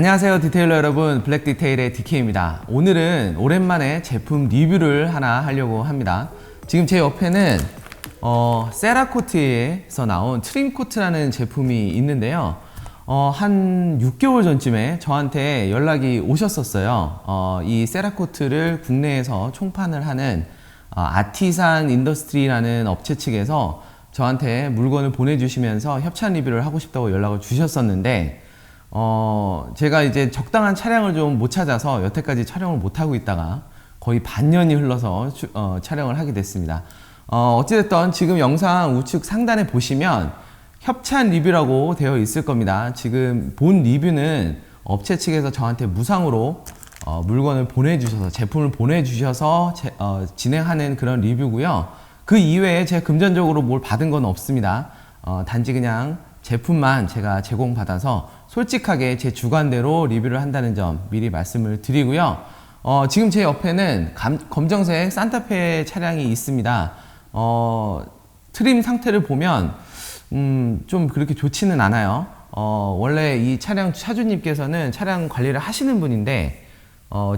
안녕하세요 디테일러 여러분, 블랙디테일의 DK입니다. 오늘은 오랜만에 제품 리뷰를 하나 하려고 합니다. 지금 제 옆에는 세라코트에서 나온 트림코트라는 제품이 있는데요. 한 6개월 전쯤에 저한테 연락이 오셨었어요. 이 세라코트를 국내에서 총판을 하는 아티산 인더스트리라는 업체 측에서 저한테 물건을 보내주시면서 협찬 리뷰를 하고 싶다고 연락을 주셨었는데, 제가 이제 적당한 차량을 좀 못 찾아서 여태까지 촬영을 못 하고 있다가 거의 반년이 흘러서 촬영을 하게 됐습니다. 어찌됐든 지금 영상 우측 상단에 보시면 협찬 리뷰라고 되어 있을 겁니다. 지금 본 리뷰는 업체 측에서 저한테 무상으로 물건을 보내주셔서, 제품을 보내주셔서 진행하는 그런 리뷰고요. 그 이외에 제가 금전적으로 뭘 받은 건 없습니다. 단지 그냥 제품만 제가 제공받아서 솔직하게 제 주관대로 리뷰를 한다는 점 미리 말씀을 드리고요. 지금 제 옆에는 검정색 산타페 차량이 있습니다. 트림 상태를 보면 좀 그렇게 좋지는 않아요. 원래 이 차량 차주님께서는 차량 관리를 하시는 분인데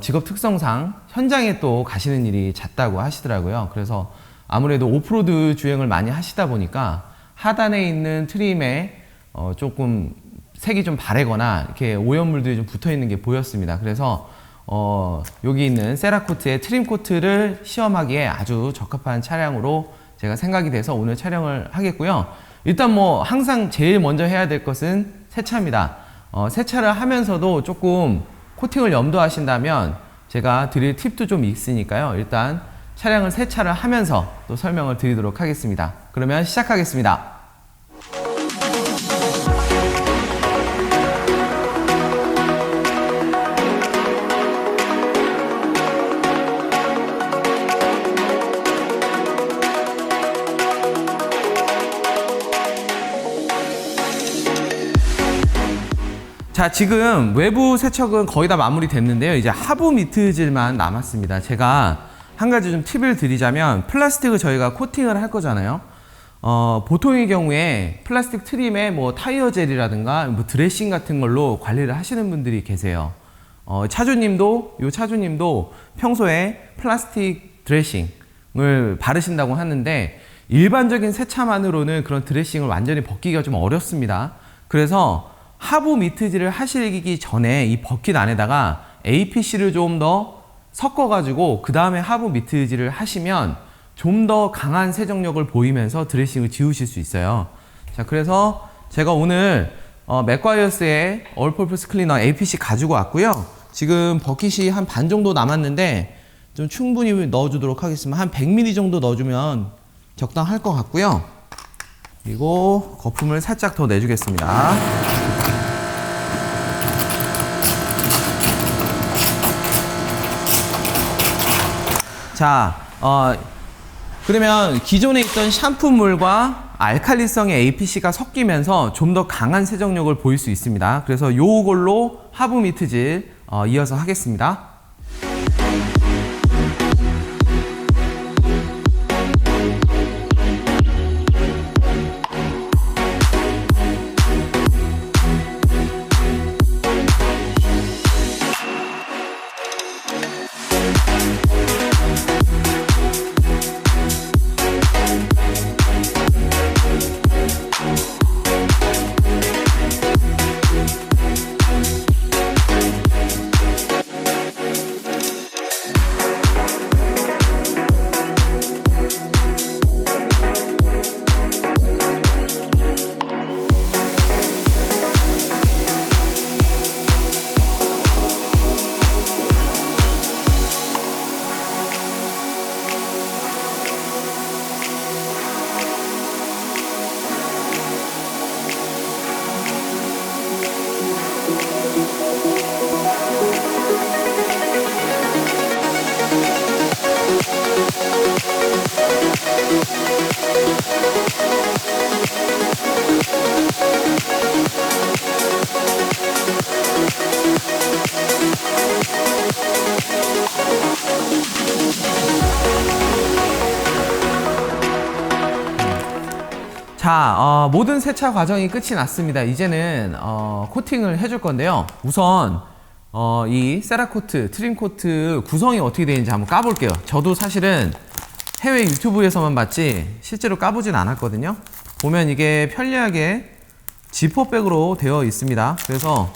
직업 특성상 현장에 또 가시는 일이 잦다고 하시더라고요. 그래서 아무래도 오프로드 주행을 많이 하시다 보니까 하단에 있는 트림에 조금 색이 좀 바래거나 이렇게 오염물들이 좀 붙어 있는 게 보였습니다. 그래서 여기 있는 세라코트의 트림 코트를 시험하기에 아주 적합한 차량으로 제가 생각이 돼서 오늘 촬영을 하겠고요. 일단 뭐 항상 제일 먼저 해야 될 것은 세차입니다. 세차를 하면서도 조금 코팅을 염두하신다면 제가 드릴 팁도 좀 있으니까요. 일단 차량을 세차를 하면서 또 설명을 드리도록 하겠습니다. 그러면 시작하겠습니다. 자, 지금 외부 세척은 거의 다 마무리 됐는데요. 이제 하부 미트질만 남았습니다. 제가 한 가지 좀 팁을 드리자면, 플라스틱을 저희가 코팅을 할 거잖아요. 보통의 경우에 플라스틱 트림에 뭐 타이어 젤이라든가 뭐 드레싱 같은 걸로 관리를 하시는 분들이 계세요. 차주님도 평소에 플라스틱 드레싱을 바르신다고 하는데, 일반적인 세차만으로는 그런 드레싱을 완전히 벗기기가 좀 어렵습니다. 그래서 하부 미트질을 하시기 전에 이 버킷 안에다가 APC를 좀 더 섞어가지고 그 다음에 하부 미트질을 하시면 좀 더 강한 세정력을 보이면서 드레싱을 지우실 수 있어요. 자, 그래서 제가 오늘 맥과이어스의 올퍼포스 클리너 APC 가지고 왔고요. 지금 버킷이 한 반 정도 남았는데 좀 충분히 넣어주도록 하겠습니다. 한 100ml 정도 넣어주면 적당할 것 같고요. 그리고 거품을 살짝 더 내주겠습니다. 자, 그러면 기존에 있던 샴푸물과 알칼리성의 APC가 섞이면서 좀 더 강한 세정력을 보일 수 있습니다. 그래서 요걸로 하부 미트질 이어서 하겠습니다. 자, 자, 모든 세차 과정이 끝이 났습니다. 이제는 코팅을 해줄 건데요. 우선 이 세라코트, 트림코트 구성이 어떻게 되는지 한번 까볼게요. 저도 사실은 해외 유튜브에서만 봤지 실제로 까보진 않았거든요. 보면 이게 편리하게 지퍼백으로 되어 있습니다. 그래서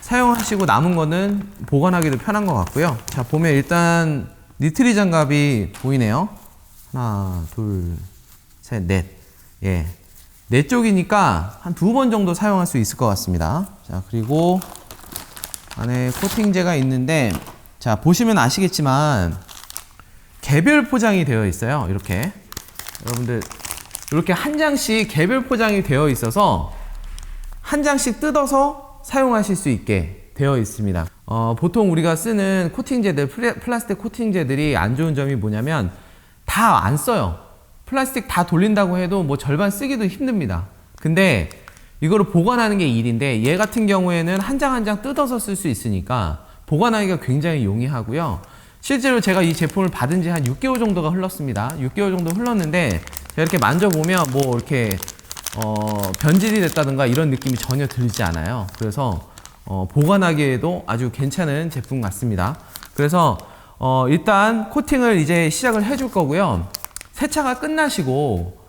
사용하시고 남은 거는 보관하기도 편한 것 같고요. 자, 보면 일단 니트리 장갑이 보이네요. 하나, 둘, 셋, 넷. 예. 네 쪽이니까 한 2번 정도 사용할 수 있을 것 같습니다. 자, 그리고 안에 코팅제가 있는데, 자, 보시면 아시겠지만 개별 포장이 되어 있어요. 이렇게. 여러분들, 이렇게 한 장씩 개별 포장이 되어 있어서 한 장씩 뜯어서 사용하실 수 있게 되어 있습니다. 보통 우리가 쓰는 코팅제들, 플라스틱 코팅제들이 안 좋은 점이 뭐냐면 다 안 써요. 플라스틱 다 돌린다고 해도 뭐 절반 쓰기도 힘듭니다. 근데 이거를 보관하는 게 일인데 얘 같은 경우에는 한 장 한 장 뜯어서 쓸 수 있으니까 보관하기가 굉장히 용이하고요. 실제로 제가 이 제품을 받은 지 한 6개월 정도가 흘렀습니다. 6개월 정도 흘렀는데 제가 이렇게 만져보면 뭐 이렇게 변질이 됐다든가 이런 느낌이 전혀 들지 않아요. 그래서 보관하기에도 아주 괜찮은 제품 같습니다. 그래서 일단 코팅을 이제 시작을 해줄 거고요. 세차가 끝나시고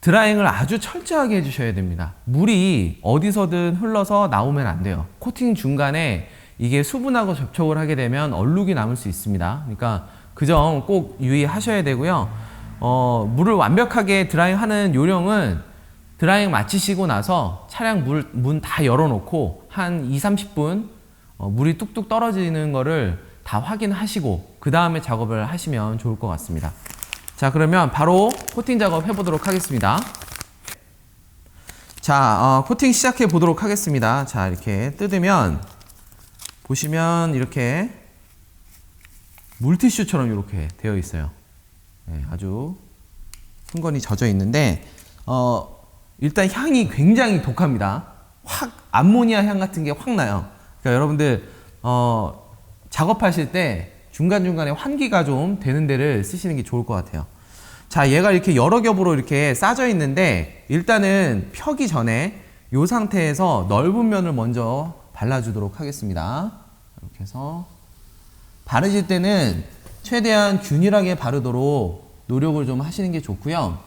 드라잉을 아주 철저하게 해주셔야 됩니다. 물이 어디서든 흘러서 나오면 안 돼요. 코팅 중간에 이게 수분하고 접촉을 하게 되면 얼룩이 남을 수 있습니다. 그러니까 그 점 꼭 유의하셔야 되고요. 물을 완벽하게 드라잉하는 요령은 드라잉 마치시고 나서 차량 문 다 열어놓고 한 2-30분 물이 뚝뚝 떨어지는 거를 다 확인하시고 그 다음에 작업을 하시면 좋을 것 같습니다. 자, 그러면 바로 코팅 작업 해보도록 하겠습니다. 자, 코팅 시작해 보도록 하겠습니다. 자, 이렇게 뜯으면 보시면 이렇게 물티슈처럼 이렇게 되어 있어요. 네, 아주 흥건히 젖어 있는데 일단 향이 굉장히 독합니다. 확 암모니아 향 같은 게 확 나요. 그러니까 여러분들 작업하실 때 중간중간에 환기가 좀 되는 데를 쓰시는 게 좋을 것 같아요. 자, 얘가 이렇게 여러 겹으로 이렇게 싸져 있는데 일단은 펴기 전에 이 상태에서 넓은 면을 먼저 발라주도록 하겠습니다. 이렇게 해서 바르실 때는 최대한 균일하게 바르도록 노력을 좀 하시는 게 좋고요.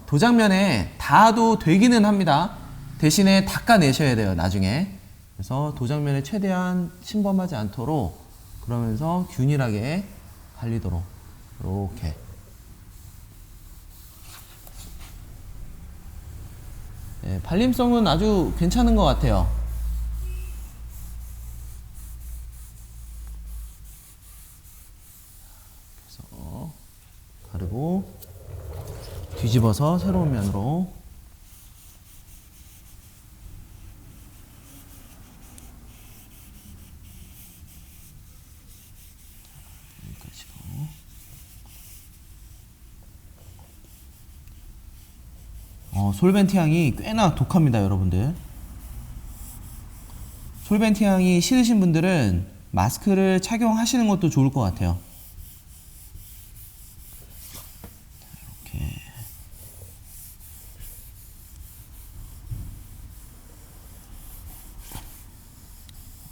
도장면에 닿아도 되기는 합니다. 대신에 닦아내셔야 돼요, 나중에. 그래서 도장면에 최대한 침범하지 않도록 그러면서 균일하게 발리도록 이렇게. 네, 발림성은 아주 괜찮은 것 같아요. 그래서 바르고 뒤집어서 새로운 면으로. 솔벤트 향이 꽤나 독합니다, 여러분들. 솔벤트 향이 싫으신 분들은 마스크를 착용하시는 것도 좋을 것 같아요. 이렇게.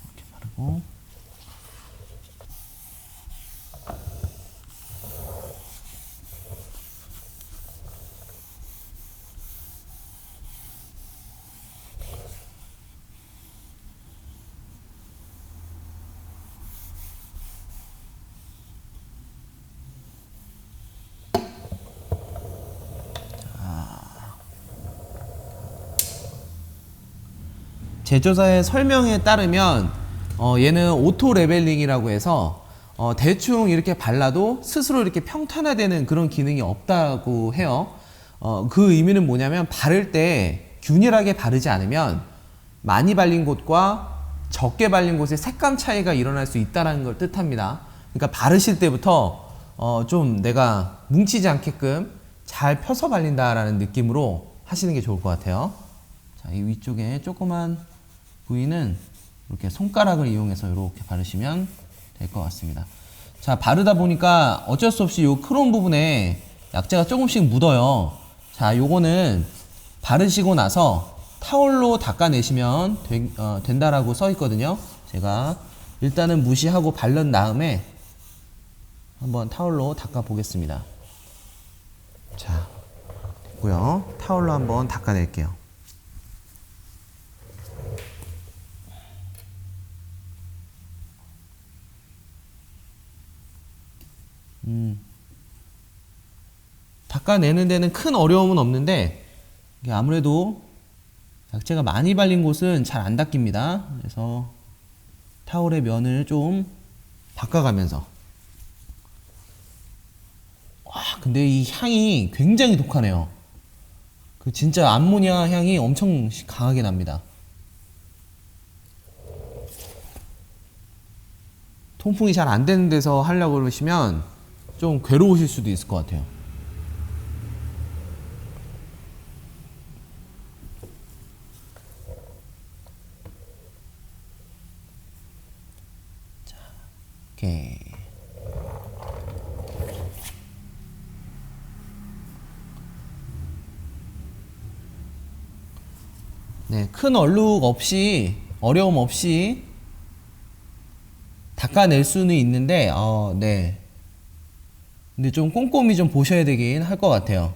이렇게 바르고. 제조사의 설명에 따르면 얘는 오토 레벨링이라고 해서 대충 이렇게 발라도 스스로 이렇게 평탄화되는 그런 기능이 없다고 해요. 그 의미는 뭐냐면 바를 때 균일하게 바르지 않으면 많이 발린 곳과 적게 발린 곳의 색감 차이가 일어날 수 있다는 걸 뜻합니다. 그러니까 바르실 때부터 좀 내가 뭉치지 않게끔 잘 펴서 발린다라는 느낌으로 하시는 게 좋을 것 같아요. 자, 이 위쪽에 조그만 부위는 이렇게 손가락을 이용해서 이렇게 바르시면 될 것 같습니다. 자, 바르다 보니까 어쩔 수 없이 이 크롬 부분에 약재가 조금씩 묻어요. 자, 요거는 바르시고 나서 타올로 닦아내시면 된다라고 써 있거든요. 제가 일단은 무시하고 바른 다음에 한번 타올로 닦아 보겠습니다. 자, 됐고요. 타올로 한번 닦아낼게요. 닦아내는 데는 큰 어려움은 없는데 이게 아무래도 약재가 많이 발린 곳은 잘 안 닦입니다. 그래서 타올의 면을 좀 닦아가면서. 와, 근데 이 향이 굉장히 독하네요. 그 진짜 암모니아 향이 엄청 강하게 납니다. 통풍이 잘 안 되는 데서 하려고 그러시면 좀 괴로우실 수도 있을 것 같아요. 자, 오케이. 네, 큰 얼룩 없이, 어려움 없이 닦아낼 수는 있는데, 네. 근데 좀 꼼꼼히 좀 보셔야 되긴 할 것 같아요.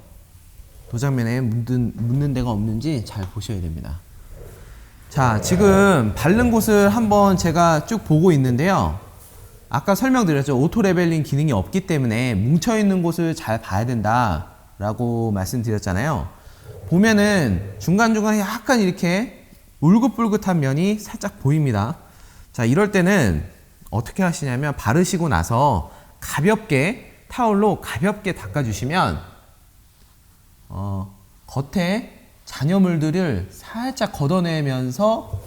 도장면에 묻는 데가 없는지 잘 보셔야 됩니다. 자, 지금 바른 곳을 한번 제가 쭉 보고 있는데요. 아까 설명드렸죠. 오토 레벨링 기능이 없기 때문에 뭉쳐있는 곳을 잘 봐야 된다라고 말씀드렸잖아요. 보면은 중간중간에 약간 이렇게 울긋불긋한 면이 살짝 보입니다. 자, 이럴 때는 어떻게 하시냐면 바르시고 나서 가볍게 타올로 가볍게 닦아주시면 겉에 잔여물들을 살짝 걷어내면서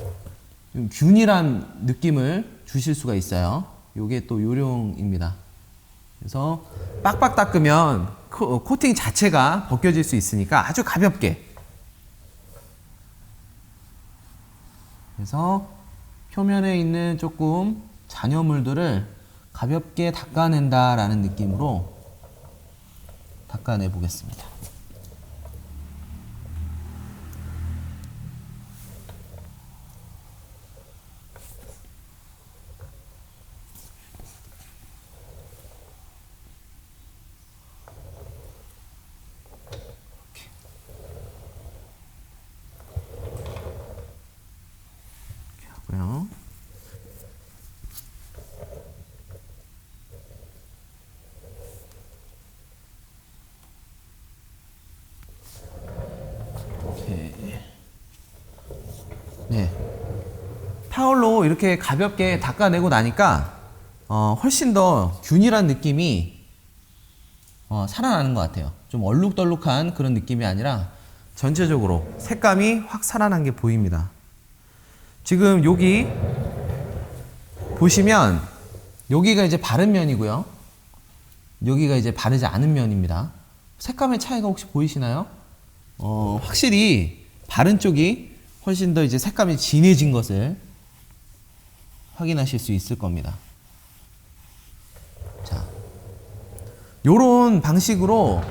좀 균일한 느낌을 주실 수가 있어요. 요게 또 요령입니다. 그래서 빡빡 닦으면 코팅 자체가 벗겨질 수 있으니까 아주 가볍게. 그래서 표면에 있는 조금 잔여물들을 가볍게 닦아낸다라는 느낌으로 닦아내 보겠습니다. 이렇게 하고요. 네. 타올로 이렇게 가볍게 닦아내고 나니까 훨씬 더 균일한 느낌이 살아나는 것 같아요. 좀 얼룩덜룩한 그런 느낌이 아니라 전체적으로 색감이 확 살아난 게 보입니다. 지금 여기 보시면 여기가 이제 바른 면이고요. 여기가 이제 바르지 않은 면입니다. 색감의 차이가 혹시 보이시나요? 확실히 바른 쪽이 훨씬 더 이제 색감이 진해진 것을 확인하실 수 있을 겁니다. 자, 요런 방식으로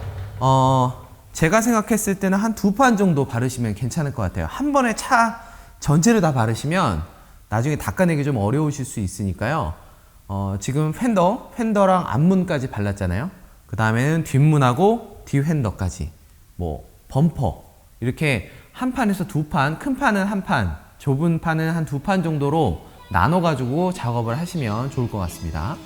제가 생각했을 때는 한 2판 정도 바르시면 괜찮을 것 같아요. 한 번에 차 전체를 다 바르시면 나중에 닦아내기 좀 어려우실 수 있으니까요. 지금 팬더랑 앞문까지 발랐잖아요. 그 다음에는 뒷문하고 뒤핸더까지, 뭐 범퍼, 이렇게 한 판에서 2판, 큰 판은 한 판, 좁은 판은 한 2판 정도로 나눠 가지고 작업을 하시면 좋을 것 같습니다.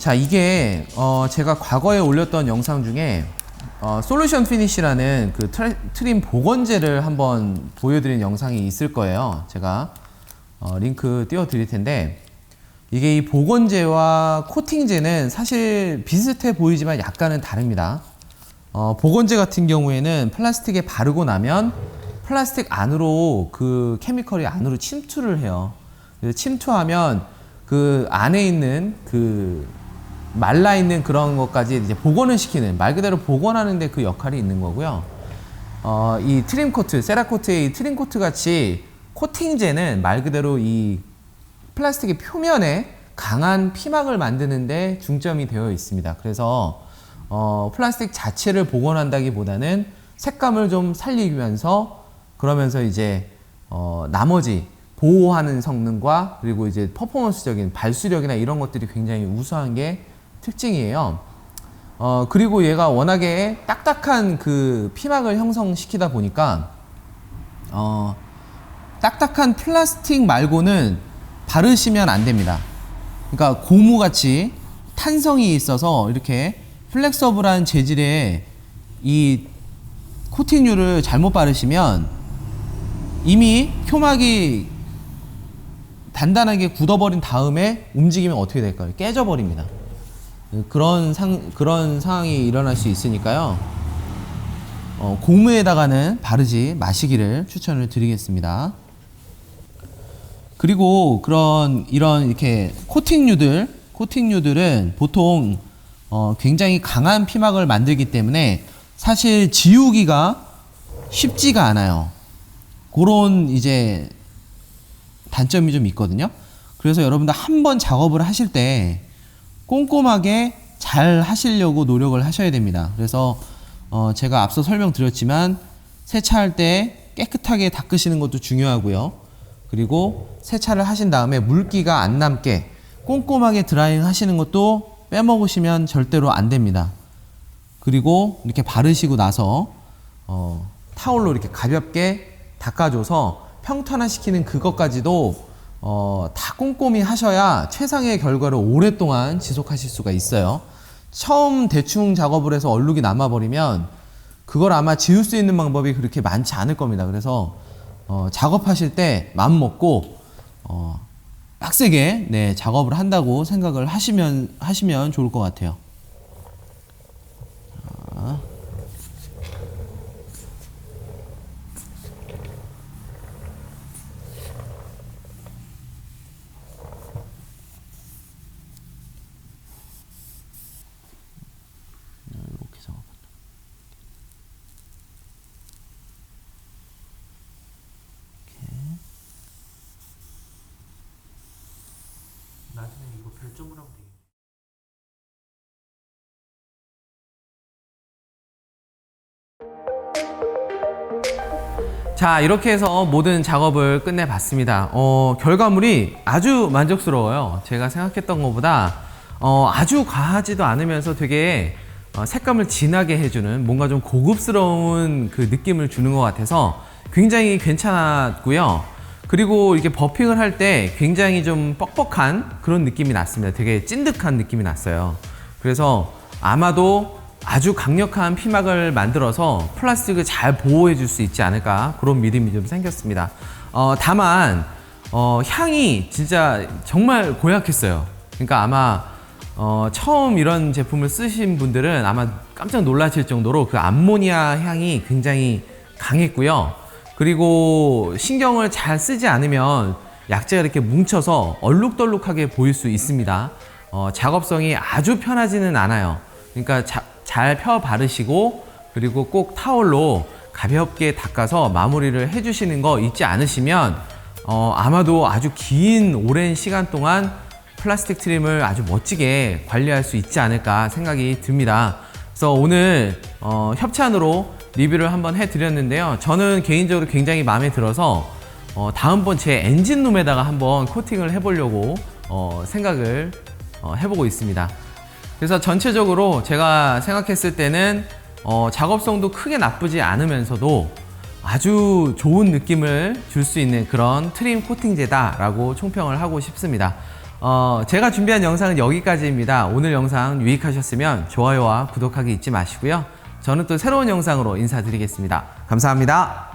자, 이게 제가 과거에 올렸던 영상 중에 솔루션 피니쉬라는 그 트림 복원제를 한번 보여드린 영상이 있을 거예요. 제가 링크 띄워 드릴 텐데, 이게 이 복원제와 코팅제는 사실 비슷해 보이지만 약간은 다릅니다. 복원제 같은 경우에는 플라스틱에 바르고 나면 플라스틱 안으로 그 케미컬이 안으로 침투를 해요. 그래서 침투하면 그 안에 있는 그 말라 있는 그런 것까지 이제 복원을 시키는, 말 그대로 복원하는 데 그 역할이 있는 거고요. 이 트림 코트, 세라코트의 이 트림 코트 같이 코팅제는 말 그대로 이 플라스틱의 표면에 강한 피막을 만드는 데 중점이 되어 있습니다. 그래서 플라스틱 자체를 복원한다기보다는 색감을 좀 살리면서, 그러면서 이제 나머지 보호하는 성능과 그리고 이제 퍼포먼스적인 발수력이나 이런 것들이 굉장히 우수한 게 특징이에요. 그리고 얘가 워낙에 딱딱한 그 피막을 형성시키다 보니까 딱딱한 플라스틱 말고는 바르시면 안 됩니다. 그러니까 고무같이 탄성이 있어서 이렇게 플렉서블한 재질의 이 코팅류를 잘못 바르시면 이미 표막이 단단하게 굳어버린 다음에 움직이면 어떻게 될까요? 깨져버립니다. 그런 상황이 일어날 수 있으니까요. 고무에다가는 바르지 마시기를 추천을 드리겠습니다. 그리고 이런 이렇게 코팅류들은 보통 굉장히 강한 피막을 만들기 때문에 사실 지우기가 쉽지가 않아요. 그런 이제 단점이 좀 있거든요. 그래서 여러분들 한번 작업을 하실 때 꼼꼼하게 잘 하시려고 노력을 하셔야 됩니다. 그래서 제가 앞서 설명드렸지만 세차할 때 깨끗하게 닦으시는 것도 중요하고요. 그리고 세차를 하신 다음에 물기가 안 남게 꼼꼼하게 드라이잉 하시는 것도 빼먹으시면 절대로 안 됩니다. 그리고 이렇게 바르시고 나서 타올로 이렇게 가볍게 닦아줘서 평탄화시키는 그것까지도 다 꼼꼼히 하셔야 최상의 결과를 오랫동안 지속하실 수가 있어요. 처음 대충 작업을 해서 얼룩이 남아버리면 그걸 아마 지울 수 있는 방법이 그렇게 많지 않을 겁니다. 그래서 작업하실 때 마음 먹고 빡세게 작업을 한다고 생각을 하시면 좋을 것 같아요. 자. 이렇게 작업한다. 나중에 이거 별점을 하면 되겠네. 자, 이렇게 해서 모든 작업을 끝내봤습니다. 결과물이 아주 만족스러워요. 제가 생각했던 것보다 아주 과하지도 않으면서 되게 색감을 진하게 해주는, 뭔가 좀 고급스러운 그 느낌을 주는 것 같아서 굉장히 괜찮았고요. 그리고 이렇게 버핑을 할 때 굉장히 좀 뻑뻑한 그런 느낌이 났습니다. 되게 찐득한 느낌이 났어요. 그래서 아마도 아주 강력한 피막을 만들어서 플라스틱을 잘 보호해 줄 수 있지 않을까, 그런 믿음이 좀 생겼습니다. 다만 향이 진짜 정말 고약했어요. 그러니까 아마 처음 이런 제품을 쓰신 분들은 아마 깜짝 놀라실 정도로 그 암모니아 향이 굉장히 강했고요. 그리고 신경을 잘 쓰지 않으면 약재가 이렇게 뭉쳐서 얼룩덜룩하게 보일 수 있습니다. 작업성이 아주 편하지는 않아요. 그러니까 잘 펴 바르시고, 그리고 꼭 타올로 가볍게 닦아서 마무리를 해주시는 거 잊지 않으시면 아마도 아주 긴 오랜 시간 동안 플라스틱 트림을 아주 멋지게 관리할 수 있지 않을까 생각이 듭니다. 그래서 오늘 협찬으로 리뷰를 한번 해드렸는데요. 저는 개인적으로 굉장히 마음에 들어서 다음번 제 엔진룸에다가 한번 코팅을 해보려고 생각을 해보고 있습니다. 그래서 전체적으로 제가 생각했을 때는 작업성도 크게 나쁘지 않으면서도 아주 좋은 느낌을 줄 수 있는 그런 트림 코팅제다 라고 총평을 하고 싶습니다. 제가 준비한 영상은 여기까지입니다. 오늘 영상 유익하셨으면 좋아요와 구독하기 잊지 마시고요. 저는 또 새로운 영상으로 인사드리겠습니다. 감사합니다.